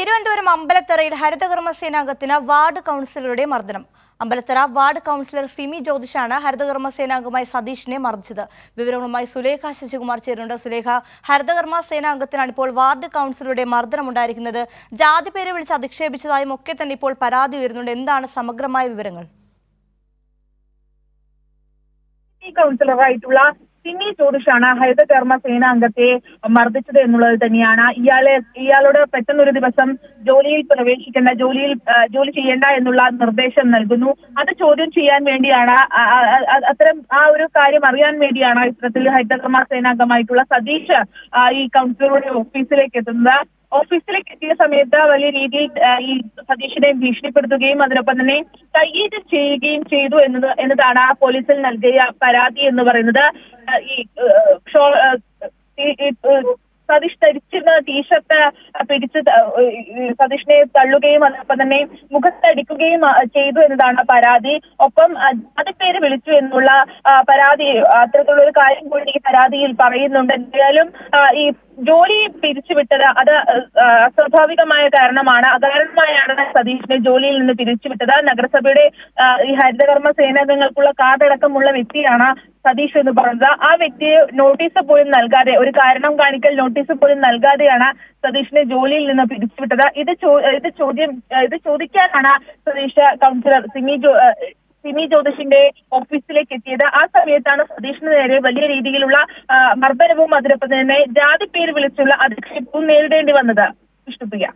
Thiruvananthapuram അമ്പലത്തറയിൽ ഹരിതകർമ്മസേനാംഗത്തിന് ward കൗൺസിലറുടെ മർദ്ദനം. Ambalathara ward councillor Simi ജ്യോതിഷാണ് ഹരിതകർമ്മസേനാംഗമായി സതീഷിനെ മർദ്ദിച്ചത്. വിവരങ്ങളുമായി സുലേഖ ശശികുമാർ ചേരുന്നുണ്ട്. സുലേഖ, ഹരിതകർമ്മസേനാംഗത്തിനാണ് ഇപ്പോൾ വാർഡ് കൗൺസിലറുടെ മർദ്ദനമുണ്ടായിരിക്കുന്നത്. ജാതി പേര് വിളിച്ച് അധിക്ഷേപിച്ചതായും ഒക്കെ തന്നെ ഇപ്പോൾ പരാതി ഉയരുന്നുണ്ട്. എന്താണ് സമഗ്രമായ വിവരങ്ങൾ? കൗൺസിലറായിട്ടുള്ള സിമി ജ്യോതിഷാണ് ഹരിതകർമ്മ സേനാംഗത്തെ മർദ്ദിച്ചത് എന്നുള്ളത് തന്നെയാണ്. ഇയാളോട് പെട്ടെന്നൊരു ദിവസം ജോലിയിൽ പ്രവേശിക്കേണ്ട, ജോലി ചെയ്യേണ്ട എന്നുള്ള നിർദ്ദേശം നൽകുന്നു. അത് ചോദ്യം ചെയ്യാൻ വേണ്ടിയാണ്, അത്തരം ആ ഒരു കാര്യം അറിയാൻ വേണ്ടിയാണ് ഇത്തരത്തിൽ ഹരിതകർമ്മ സേനാംഗമായിട്ടുള്ള സതീഷ് ഈ കൗൺസിലറുടെ ഓഫീസിലേക്ക് എത്തുന്നത്. ഓഫീസിലേക്ക് എത്തിയ സമയത്ത് വലിയ രീതിയിൽ ഈ സതീഷിനെ ഭീഷണിപ്പെടുത്തുകയും അതിനൊപ്പം തന്നെ കയ്യേറ്റം ചെയ്യുകയും ചെയ്തു എന്നതാണ് പോലീസിൽ നൽകിയ പരാതി എന്ന് പറയുന്നത്. സതീഷ് ധരിച്ചിരുന്ന ടീഷർട്ട് പിടിച്ച് സതീഷിനെ തള്ളുകയും അതോടൊപ്പം തന്നെ മുഖത്തടിക്കുകയും ചെയ്തു എന്നതാണ് പരാതി. ഒപ്പം ജാതിപ്പേര് വിളിച്ചു എന്നുള്ള പരാതി, അത്തരത്തിലുള്ള ഒരു കാര്യം കൂടി ഈ പരാതിയിൽ പറയുന്നുണ്ട്. എന്തായാലും ഈ ജോലി പിരിച്ചുവിട്ടത് അത് അസ്വാഭാവികമായ കാരണമാണ്. അകാരണമായാണ് സതീഷിനെ ജോലിയിൽ നിന്ന് പിരിച്ചുവിട്ടത്. നഗരസഭയുടെ ഈ ഹരിതകർമ്മ സേനാംഗങ്ങൾക്കുള്ള കാർഡടക്കമുള്ള വ്യക്തിയാണ് സതീഷ് എന്ന് പറയുന്നത്. ആ വ്യക്തിയെ നോട്ടീസ് പോലും നൽകാതെ, ഒരു കാരണം കാണിക്കൽ നോട്ടീസ് പോലും നൽകാതെയാണ് സതീഷിനെ ജോലിയിൽ നിന്ന് പിരിച്ചുവിട്ടത്. ഇത് ചോദിക്കാനാണ് സതീഷ് കൗൺസിലർ സിമി ജ്യോതിഷിന്റെ ഓഫീസിലേക്ക് എത്തിയത്. ആ സമയത്താണ് സതീഷിന് നേരെ വലിയ രീതിയിലുള്ള മർദ്ദനവും അതിനൊപ്പം തന്നെ ജാതി പേര് വിളിച്ചുള്ള അധിക്ഷേപവും നേരിടേണ്ടി വന്നത്. വിഷ്ണുപ്രിയ.